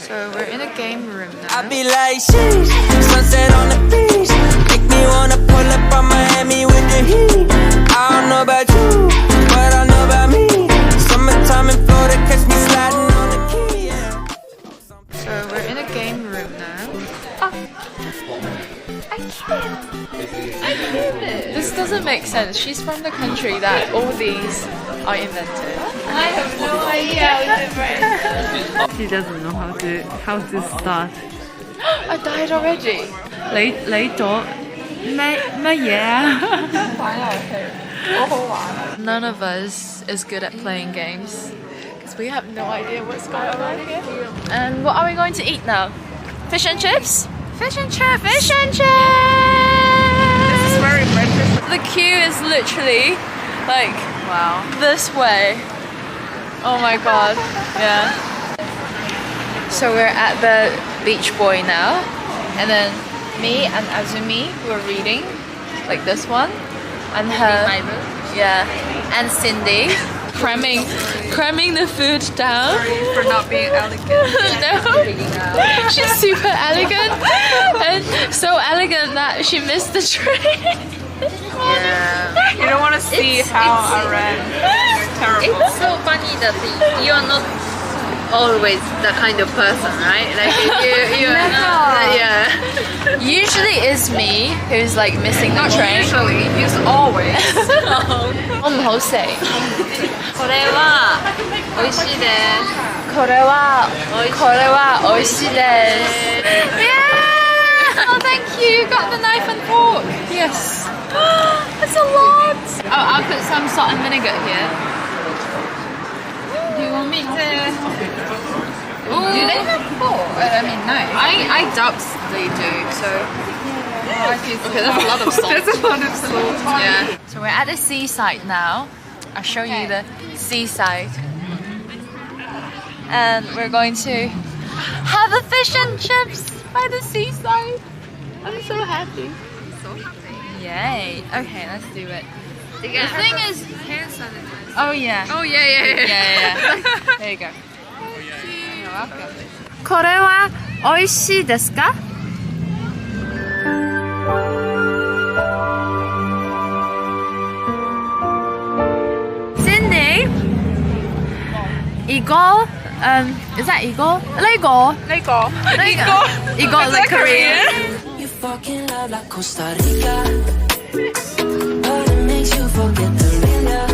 So we're in a game room now. I be like, sheesh, sunset on the beach. Make me wanna pull up on Miami with the heat. I don't know about you, but I know about me. Summertime in Florida, catch me sliding on the key. Yeah. So we're in a game room now. Oh. I can't. This doesn't make sense. She's from the country that all these are invented. I have no idea. She doesn't know how to start. I died already. 你咗乜嘢啊？ None of us is good at playing games because we have no idea what's going on here. And what are we going to eat now? Fish and chips? Fish and chips! Fish and chips! This is very breakfast. The queue is literally like, wow, this way. Oh my god, yeah. So we're at the Beach Boy now, and then me and Azumi were reading, like this one, and her, yeah, and Cindy cramming the food down. Sorry for not being elegant. No, she's super elegant, and so elegant that she missed the train. Yeah. You don't want to see how I ran. They're terrible. It's so funny that you're not always that kind of person, right? Like you're not, yeah. Usually it's me who's like missing the Not train. usually, it's always. 我唔好食。これは美味しいです。これは美味しいです。Yeah! Oh, thank you. You got the knife and fork. Yes. That's a lot. Oh, I'll put some salt and vinegar here. Do you want me to? Ooh. Do they have fork? I mean, no. I doubt they do, so. Okay, that's a lot of salt. There's a lot of salt. Yeah. So we're at the seaside now. I'll show you the seaside. And we're going to have a fish and chips by the seaside. I'm so happy. Yay. Okay, let's do it. The thing is... Oh yeah. Oh, yeah. Yeah. There you go. You're welcome. これは美味しいですか? Cindy, 이거, is that 이거? Lego. 이거 like Korean. You fucking love like Costa Rica, but it makes you forget the real.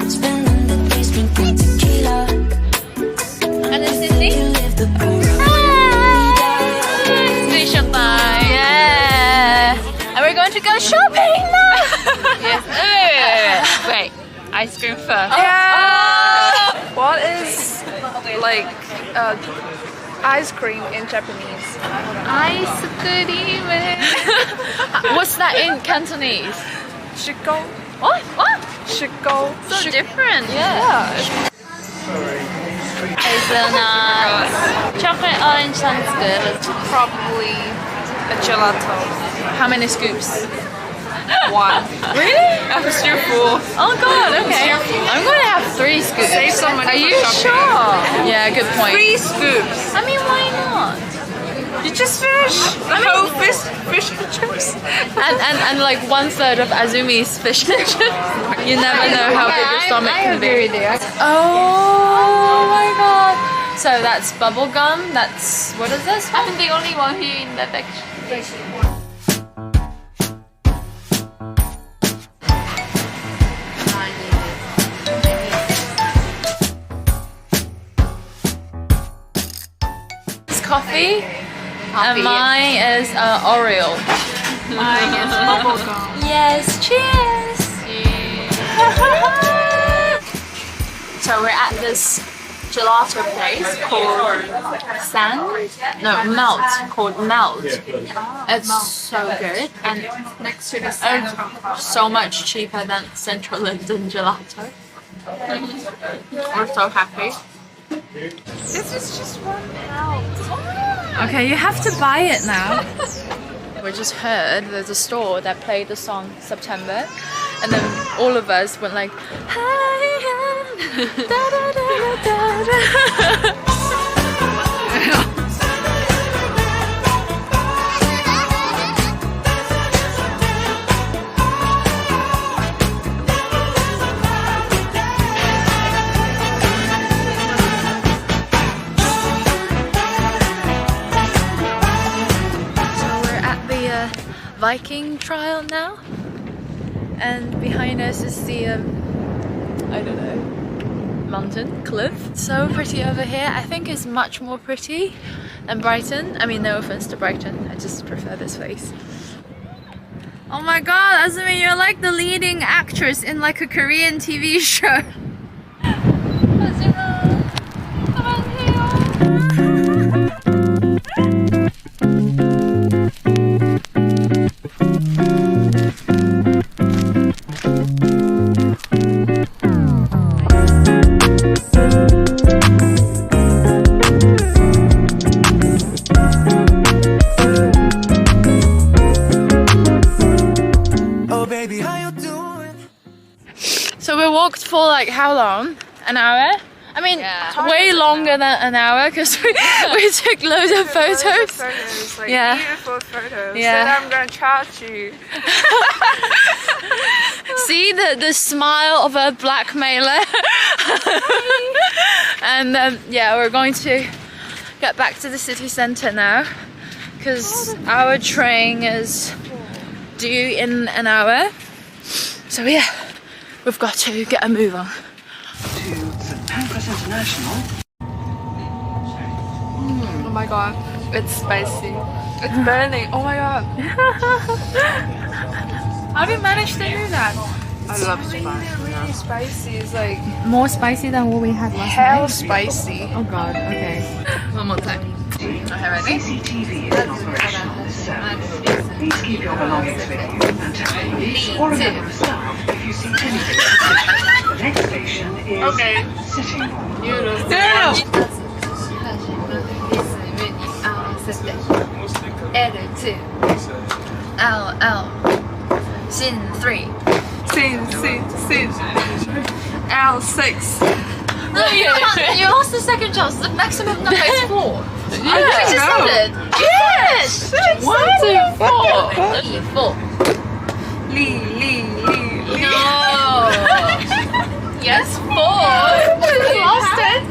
Spending the days drinking tequila. And then Cindy. You live the pura Station time. Yeah. And we're going to go shopping now. Yes. Wait. Ice cream first. Yeah. What is like ice cream in Japanese? Ice cream. What's that in Cantonese? Shiko. What? Shiko. So different. Yeah. Hazelnut. Chocolate orange sounds good. Probably a gelato. How many scoops? One. Really? After 4. Oh god, okay. I'm going to have 3 scoops. Save some money Are for you shopping. sure? Yeah, good point. 3 scoops. I mean, why not? You just finish the whole fish and chips. And like 1/3 of Azumi's fish and chips. You never know how big your stomach can be. Oh my god. So that's bubble gum. That's, what is this? I'm the only one who in the picture. Coffee, and mine is Oreo. Mine is bubblegum. Yes, cheers! So we're at this gelato place called Melt. It's so good and Next to the central. so much cheaper than Central London gelato. We're so happy. This is just £1. Okay, you have to buy it now. We just heard there's a store that played the song September, and then all of us went like, hi, da, da, da, da, da. Viking trial now, and behind us is the I don't know, mountain cliff. So pretty over here. I think it's much more pretty than Brighton. I mean, no offense to Brighton, I just prefer this place. Oh my god, Azumi, you're like the leading actress in like a Korean TV show. So we walked for like how long? An hour? I mean, way longer than an hour because we took loads of photos. Like Yeah. beautiful photos. Yeah. Then I'm gonna charge you. See the smile of a blackmailer. And yeah, we're going to get back to the city centre now because our train is due in an hour. So yeah, we've got to get a move on. Oh my god, it's spicy. It's burning. Oh my god. How do you manage to do that? I love spicy. Really spicy. It's like More spicy than what we had last hell night. spicy. Oh god, okay. One more time. Okay, ready? CCTV is in operation, so please keep your belongings with you and tell the police or a member of staff if you see anything suspicious. The next station is Okay. Sitting Room. L2 L Sin 3 Scene. L6. No, you lost the second chance. The maximum number is 4. I didn't know. Yes! 1, 2, 4. Lee. No. Yes, 4. Lost it.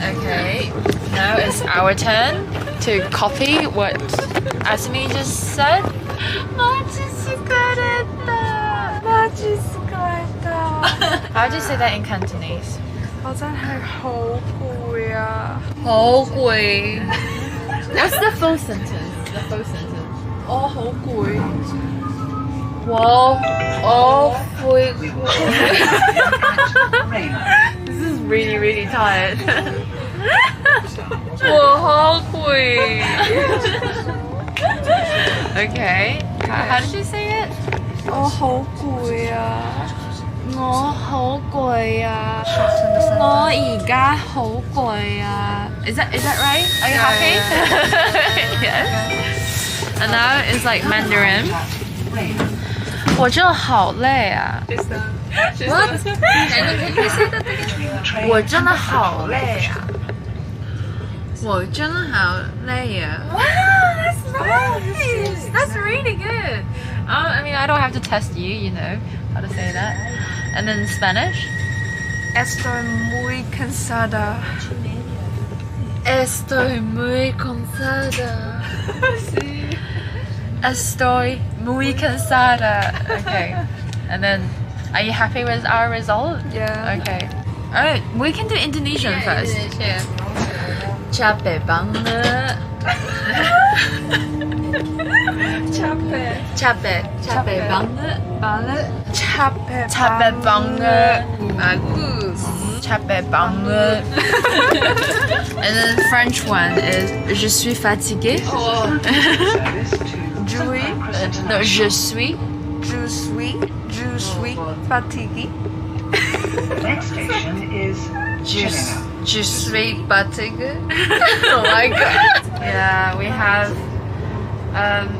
Okay, now it's our turn to copy what Azumi just said. How do you say that in Cantonese? 我真係好攰啊！ What's the full sentence? The full sentence. 我好攰。 This is really, really tired. 我好攰. Okay. How did you say it? 我好攰啊！我好攰啊！我而家好攰啊！ Is that right? Are you happy? Yes. And now it's like Mandarin. 我真的好累啊！ What? 我真的好累啊！我真的好累啊！ Wow, that's nice. That's really good. I mean, I don't have to test you, you know how to say that. And then Spanish. Estoy muy cansada. Estoy muy cansada. Estoy muy cansada. Okay. And then, are you happy with our result? Yeah. Okay. Alright, we can do Indonesian first. Capek banget. Capek banget. Capek banget. Bagus. Capek banget. And then the French one is je suis fatigué. No, je suis. Je suis fatigué. The next station is Chillingham. Je suis fatigué. Oh my god. Yeah, we have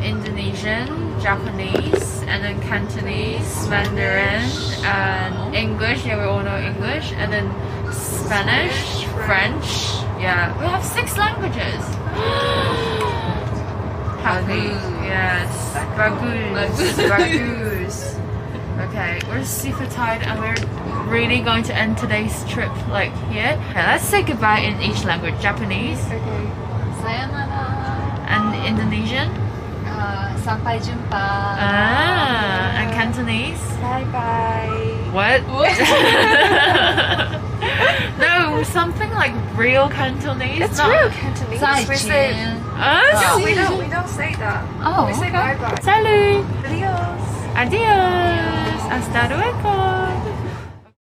Indonesian, Japanese, and then Cantonese, Mandarin, and English. Yeah, we all know English. And then Spanish, French. Yeah, we have 6 languages. Happy. Yes. Bagus. Okay, we're super tired and we're really going to end today's trip like here. Okay, let's say goodbye in each language. Japanese. Okay. And Indonesian? Sampai jumpa. And Cantonese? Bye bye. What? No, something like real Cantonese. It's not... real Cantonese. We say. Oh, We don't say that. Oh, We say bye bye. Salut. Adios. Adios. Hasta luego.